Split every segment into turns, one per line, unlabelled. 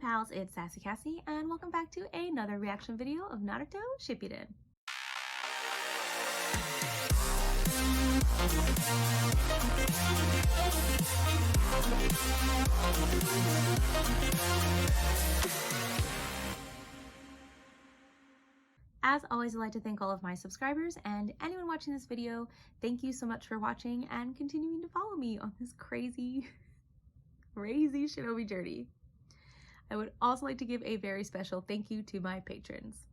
Hey pals, it's Sassy Cassie, and welcome back to another reaction video of Naruto Shippuden. As always, I'd like to thank all of my subscribers and anyone watching this video. Thank you so much for watching and continuing to follow me on this crazy shinobi journey. I would also like to give a very special thank you to my patrons.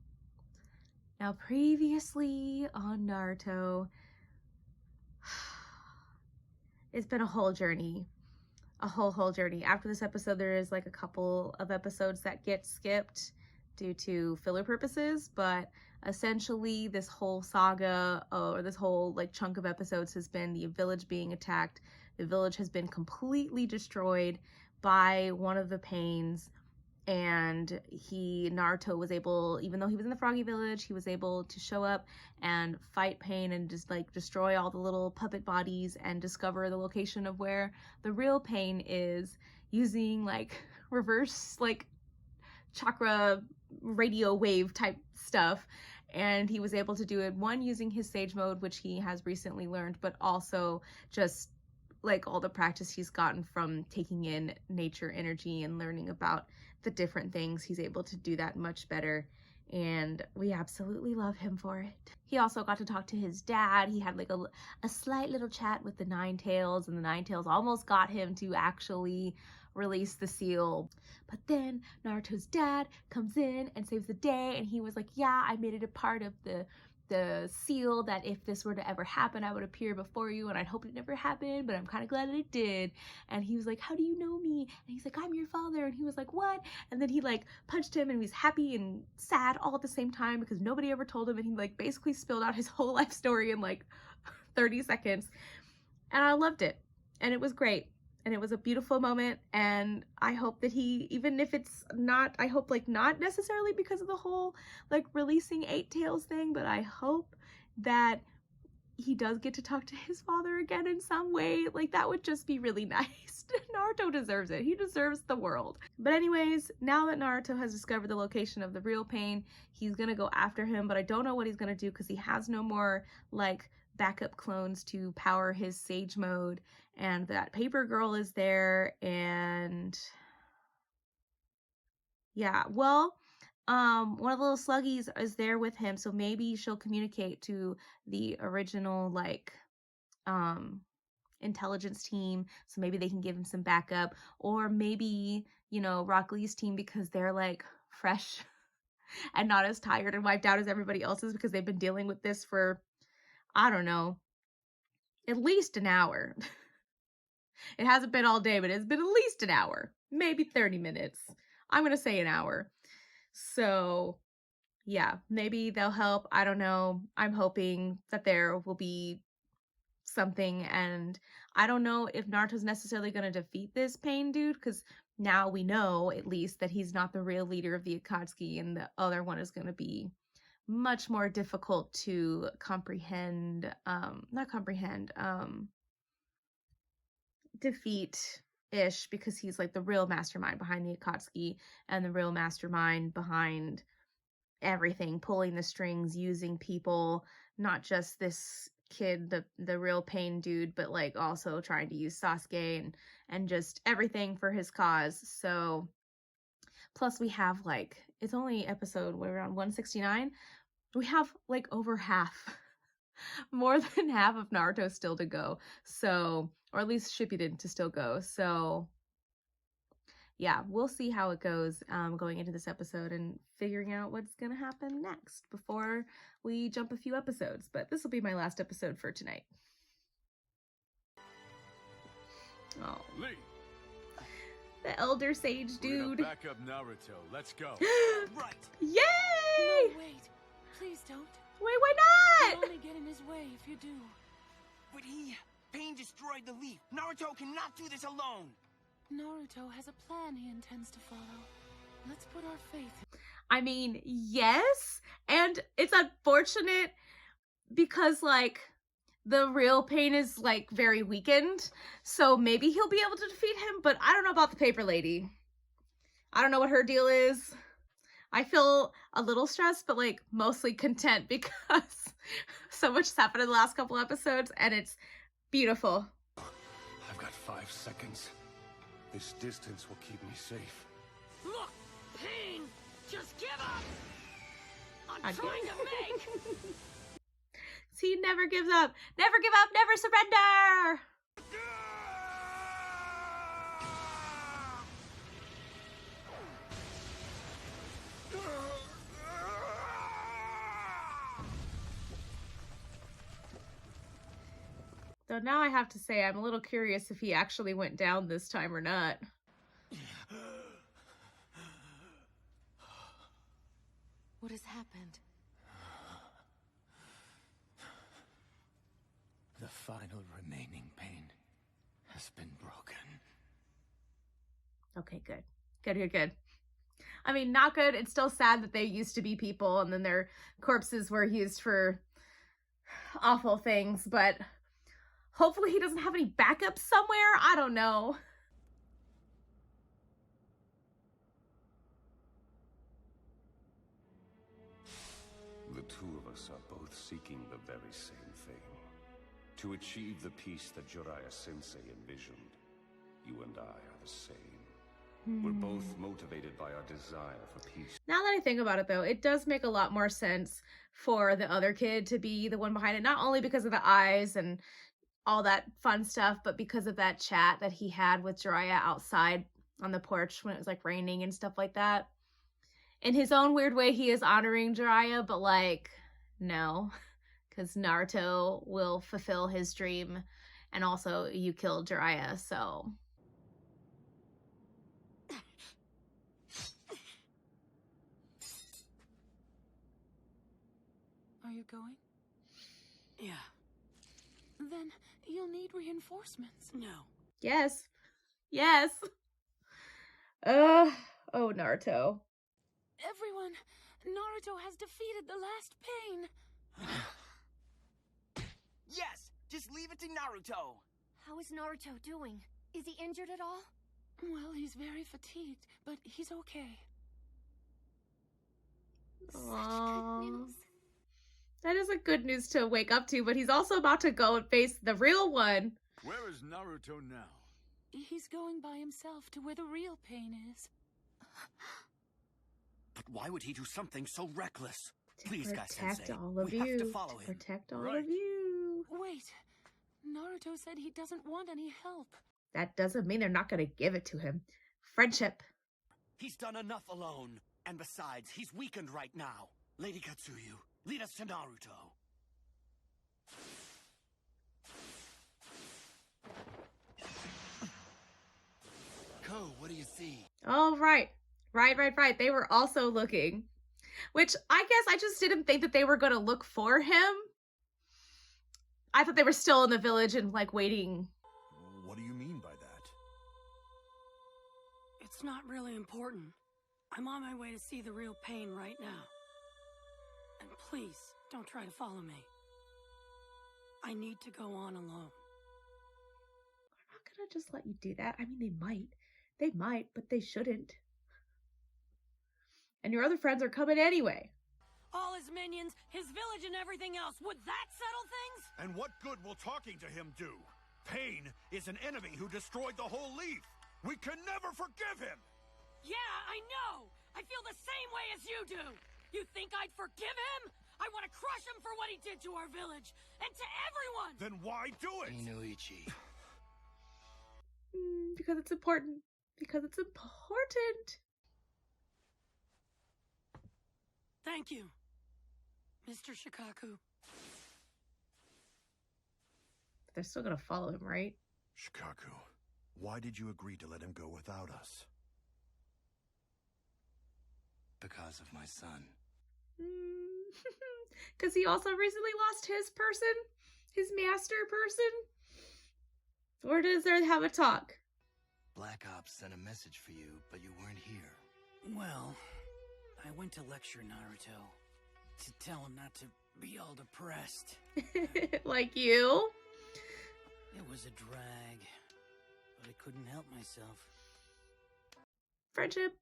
Now, previously on Naruto, it's been a whole journey. A whole journey. After this episode, there is like a couple of episodes that get skipped due to filler purposes, but essentially this whole saga, or this whole like chunk of episodes, has been the village being attacked. The village has been completely destroyed by one of the pains, and Naruto was able, even though he was in the Froggy Village, he was able to show up and fight Pain and just like destroy all the little puppet bodies and discover the location of where the real Pain is, using like reverse like chakra radio wave type stuff. And he was able to do it, one, using his sage mode, which he has recently learned, but also just like all the practice he's gotten from taking in nature energy and learning about the different things. He's able to do that much better, and we absolutely love him for it. He also got to talk to his dad. He had like a slight little chat with the Nine Tails, and the Nine Tails almost got him to actually release the seal. But then Naruto's dad comes in and saves the day, and he was like, yeah, I made it a part of the seal that if this were to ever happen, I would appear before you, and I'd hoped it never happened, but I'm kind of glad that it did. And he was like, how do you know me? And he's like, I'm your father. And he was like, what? And then he like punched him, and he was happy and sad all at the same time because nobody ever told him, and he like basically spilled out his whole life story in like 30 seconds. And I loved it, and it was great. And it was a beautiful moment, and I hope that he, even if it's not, I hope like not necessarily because of the whole like releasing Eight Tails thing, but I hope that he does get to talk to his father again in some way. Like, that would just be really nice. Naruto deserves it. He deserves the world. But anyways, now that Naruto has discovered the location of the real Pain, he's gonna go after him, but I don't know what he's gonna do because he has no more like backup clones to power his sage mode, and that paper girl is there, and yeah, well, one of the little sluggies is there with him, so maybe she'll communicate to the original like intelligence team, so maybe they can give him some backup, or maybe, you know, Rock Lee's team, because they're like fresh and not as tired and wiped out as everybody else is, because they've been dealing with this for, I don't know, at least an hour. It hasn't been all day, but it's been at least an hour, maybe 30 minutes. I'm gonna say an hour. So yeah, maybe they'll help. I don't know. I'm hoping that there will be something, and I don't know if Naruto's necessarily gonna defeat this Pain dude, because now we know at least that he's not the real leader of the Akatsuki, and the other one is gonna be much more difficult to comprehend, defeat-ish, because he's like the real mastermind behind the Akatsuki and the real mastermind behind everything, pulling the strings, using people, not just this kid, the real Pain dude, but like also trying to use Sasuke and just everything for his cause. So plus we have like, it's only episode, we're around 169. We have like over half, more than half of Naruto still to go. So, or at least Shippuden to still go. So yeah, we'll see how it goes going into this episode and figuring out what's gonna happen next before we jump a few episodes. But this will be my last episode for tonight. Oh. Lee. The Elder Sage dude.
Back up Naruto. Let's go.
Right.
Yay!
No, wait. Please don't.
Wait, why
You'll
not?
only get in his way if you do.
But Pain destroyed the leaf. Naruto cannot do this alone.
Naruto has a plan he intends to follow. Let's put our faith in.
I mean, yes, and it's unfortunate because like the real Pain is like very weakened, so maybe he'll be able to defeat him, but I don't know about the paper lady. I don't know what her deal is. I feel a little stressed, but like mostly content because so much has happened in the last couple episodes and it's beautiful.
I've got 5 seconds. This distance will keep me safe.
Look, Pain, just give up. I'm
Okay.
trying to make.
He never gives up. Never give up, never surrender. Though now I have to say, I'm a little curious if he actually went down this time or not.
What has happened?
The final remaining pain has been broken.
Okay, good. Good. I mean, not good. It's still sad that they used to be people and then their corpses were used for awful things, but hopefully he doesn't have any backups somewhere. I don't know.
The two of us are both seeking the very same thing. To achieve the peace that Jiraiya Sensei envisioned. You and I are the same. We're both motivated by our desire for peace.
Now that I think about it, though, it does make a lot more sense for the other kid to be the one behind it. Not only because of the eyes and all that fun stuff, but because of that chat that he had with Jiraiya outside on the porch when it was like raining and stuff like that. In his own weird way, he is honoring Jiraiya, but like, no, because Naruto will fulfill his dream. And also, you killed Jiraiya, so...
Are you going?
Yeah,
Then you'll need reinforcements.
no.
Yes. Oh, Naruto.
Everyone, Naruto has defeated the last pain.
Yes, just leave it to Naruto.
How is Naruto doing? Is he injured at all?
Well, he's very fatigued, but he's okay.
Such
Aww.
good news.
That is a good news to wake up to, but he's also about to go and face the real one.
Where is Naruto now?
He's going by himself to where the real pain is.
But why would he do something so reckless?
To
Please,
protect
Guy-sensei,
all of
we
you.
have to follow
To
him.
protect all
Right.
of you.
Wait, Naruto said he doesn't want any help.
That doesn't mean they're not going to give it to him. Friendship.
He's done enough alone. And besides, he's weakened right now. Lady Katsuyu, lead us to Naruto. Ko, what do you see?
Oh, right. Right. They were also looking. Which I guess I just didn't think that they were going to look for him. I thought they were still in the village and like waiting.
What do you mean by that?
It's not really important. I'm on my way to see the real pain right now. And please, don't try to follow me. I need to go on alone.
I'm not going to just let you do that. I mean, they might. They might, but they shouldn't. And your other friends are coming anyway.
All his minions, his village, and everything else. Would that settle things?
And what good will talking to him do? Pain is an enemy who destroyed the whole leaf. We can never forgive him.
Yeah, I know! I feel the same way as you do! You think I'd forgive him? I want to crush him for what he did to our village, and to everyone!
Then why do it?
Inuichi.
Because it's important. Because it's important.
Thank you, Mr. Shikaku.
They're still going to follow him, right?
Shikaku, why did you agree to let him go without us?
Because of my son.
Because he also recently lost his person? His master person? Or does there have a talk?
Black Ops sent a message for you, but you weren't here.
Well, I went to lecture Naruto to tell him not to be all depressed.
Like you?
It was a drag, but I couldn't help myself.
friendship.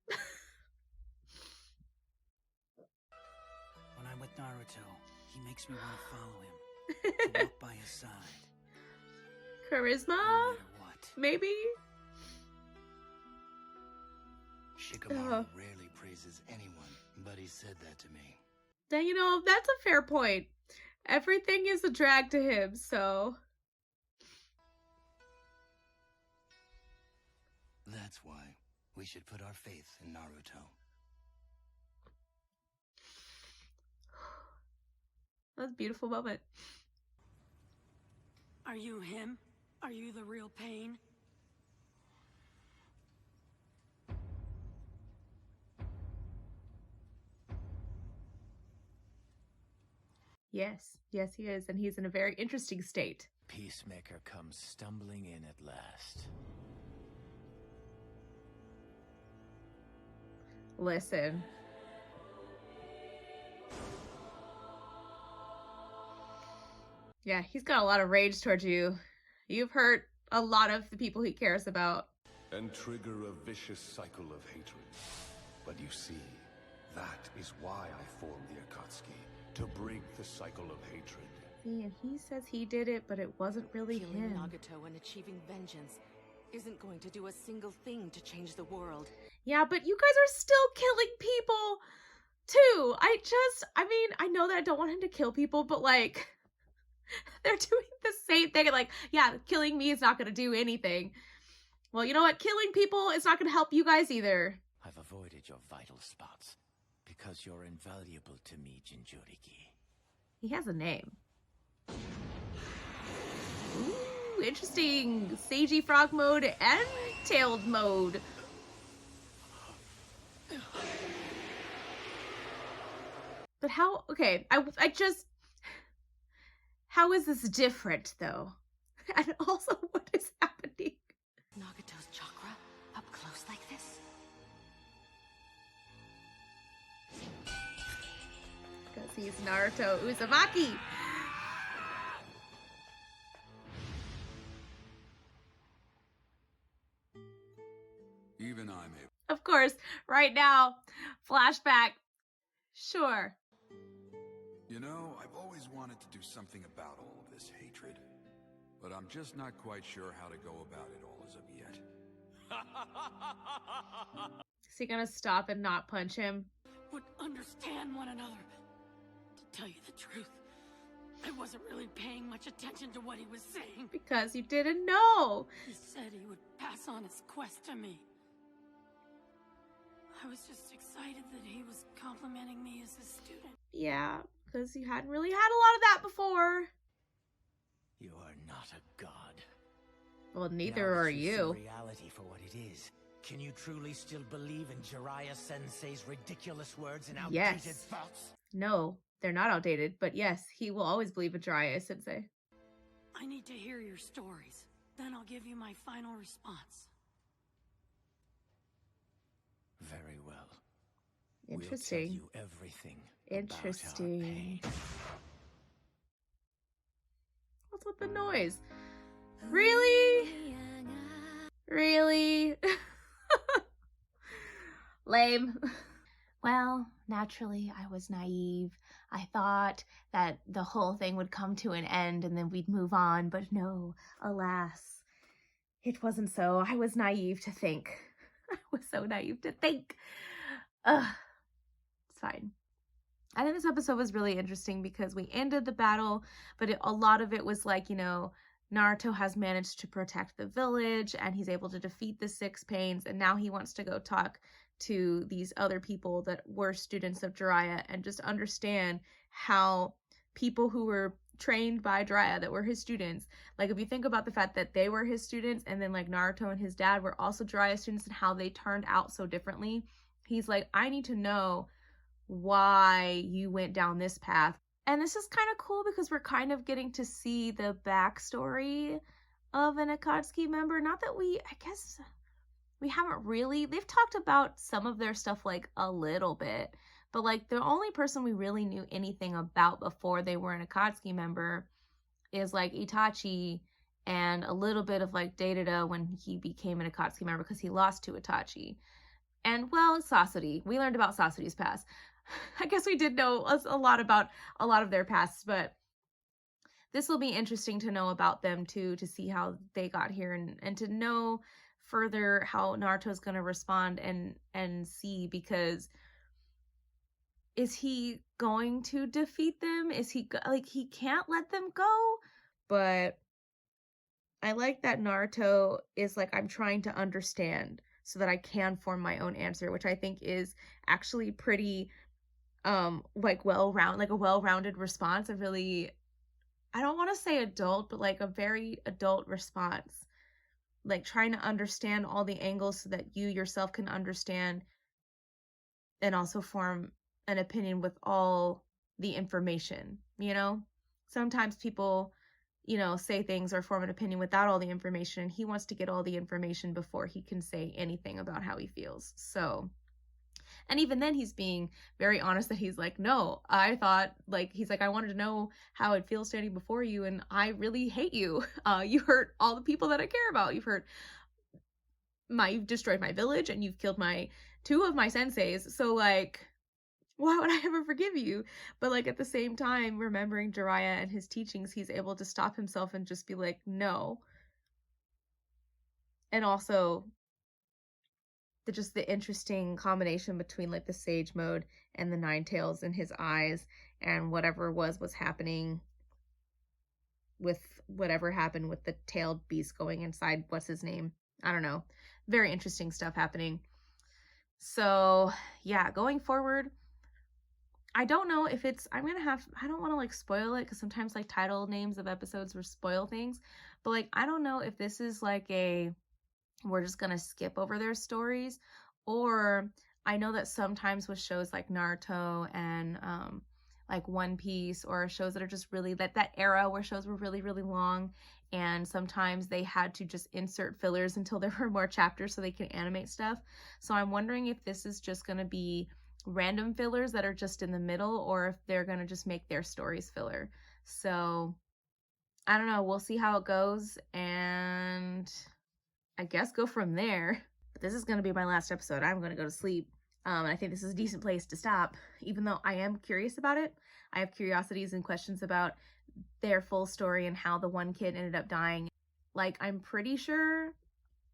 When I'm with Naruto, he makes me want to follow him, to walk by his side,
Charisma?
no matter what.
Maybe?
Shikamaru rarely praises anyone, but he said that to me.
Then, you know, that's a fair point. Everything is a drag to him, so...
That's why we should put our faith in Naruto.
That was a beautiful moment.
Are you him? Are you the real pain?
Yes, yes he is, and he's in a very interesting state.
Peacemaker comes stumbling in at last.
Listen. Yeah, he's got a lot of rage towards you. You've hurt a lot of the people he cares about.
And trigger a vicious cycle of hatred. But you see, that is why I formed the Akatsuki, to break the cycle of hatred.
See, and he says he did it, but it wasn't really
Killing
him.
Nagato and achieving vengeance isn't going to do a single thing to change the world.
Yeah, but you guys are still killing people, too. I mean, I know that I don't want him to kill people, but, like, they're doing the same thing. Like, yeah, killing me is not going to do anything. Well, you know what? Killing people is not going to help you guys either.
I've avoided your vital spots because you're invaluable to me, Jinchuriki.
He has a name. Ooh, interesting. Seiji frog mode and tailed mode. But how, okay, I just, how is this different though? And also, what is happening?
Nagato's chakra up close like this?
Because he's Naruto Uzumaki.
Even I'm able.
Of course, right now, flashback. Sure.
You know, I've always wanted to do something about all of this hatred, but I'm just not quite sure how to go about it all as of yet.
Is he gonna stop and not punch him?
Would understand one another. To tell you the truth, I wasn't really paying much attention to what he was saying.
Because you didn't know.
He said he would pass on his quest to me. I was just excited that he was complimenting me as a student.
Yeah, because you hadn't really had a lot of that before.
You are not a god.
Well, neither
Now
are
that you see
you.
reality for what it is. Can you truly still believe in Jiraiya Sensei's ridiculous words and outdated
Yes.
thoughts?
No, they're not outdated, but yes, he will always believe in Jiraiya Sensei.
I need to hear your stories. Then I'll give you my final response.
Very well.
Interesting.
We'll tell you everything.
Interesting.
About our pain.
What's with the noise? Really? Really? Lame. Well, naturally, I was naive. I thought that the whole thing would come to an end and then we'd move on, but no, alas, it wasn't so. I was naive to think. I was so naive to think. Ugh. It's fine. I think this episode was really interesting because we ended the battle, but a lot of it was like, you know, Naruto has managed to protect the village and he's able to defeat the Six Pains, and now he wants to go talk to these other people that were students of Jiraiya and just understand how people who were trained by Jiraiya, that were his students, like if you think about the fact that they were his students and then like Naruto and his dad were also Jiraiya students and how they turned out so differently, he's like, I need to know why you went down this path. And this is kind of cool because we're kind of getting to see the backstory of an Akatsuki member. Not that I guess we haven't really, they've talked about some of their stuff like a little bit, but like the only person we really knew anything about before they were an Akatsuki member is like Itachi and a little bit of like Deidara when he became an Akatsuki member because he lost to Itachi. And, well, Sasori. We learned about Sasori's past. I guess we did know a lot about a lot of their pasts, but this will be interesting to know about them too, to see how they got here and to know further how Naruto's going to respond and see, because is he going to defeat them? Is he like, he can't let them go? But I like that Naruto is like, I'm trying to understand so that I can form my own answer, which I think is actually pretty like a well-rounded response. A really, I don't want to say adult, but like a very adult response. Like trying to understand all the angles so that you yourself can understand and also form an opinion with all the information, you know? Sometimes people, you know, say things or form an opinion without all the information. He wants to get all the information before he can say anything about how he feels. So, and even then he's being very honest that he's like, no, I thought, like, he's like, I wanted to know how it feels standing before you, and I really hate you. You hurt all the people that I care about. You've destroyed my village, and you've killed two of my senseis. So, like, why would I ever forgive you? But, like, at the same time, remembering Jiraiya and his teachings, he's able to stop himself and just be like, no. And also, the interesting combination between, like, the sage mode and the nine tails in his eyes, and whatever was happening with whatever happened with the tailed beast going inside, what's his name? I don't know. Very interesting stuff happening. So, yeah, going forward, I don't know if it's, I don't want to like spoil it, because sometimes like title names of episodes will spoil things, but like, I don't know if this is like we're just gonna skip over their stories, or I know that sometimes with shows like Naruto and like One Piece, or shows that are just really that era where shows were really, really long, and sometimes they had to just insert fillers until there were more chapters so they can animate stuff. So I'm wondering if this is just gonna be random fillers that are just in the middle, or if they're gonna just make their stories filler. So I don't know, we'll see how it goes, and I guess go from there. But this is gonna be my last episode. I'm gonna go to sleep. And I think this is a decent place to stop, even though I am curious about it. I have curiosities and questions about their full story and how the one kid ended up dying. Like, I'm pretty sure,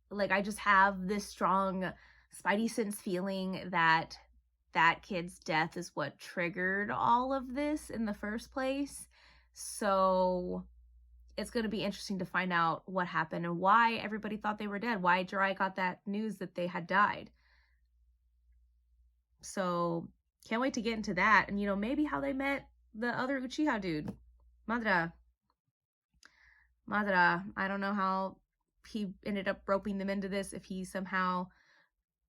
like, I just have this strong spidey sense feeling that that kid's death is what triggered all of this in the first place. So it's going to be interesting to find out what happened and why everybody thought they were dead, why Jiraiya got that news that they had died. So can't wait to get into that, and, you know, maybe how they met the other Uchiha dude, Madara. I don't know how he ended up roping them into this, if he somehow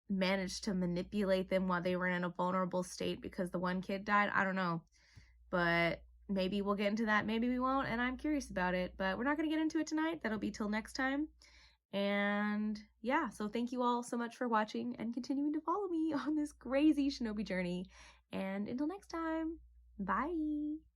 managed to manipulate them while they were in a vulnerable state because the one kid died. I don't know, but maybe we'll get into that, maybe we won't, and I'm curious about it, but we're not going to get into it tonight. That'll be till next time. And yeah, so thank you all so much for watching and continuing to follow me on this crazy shinobi journey, and until next time, bye.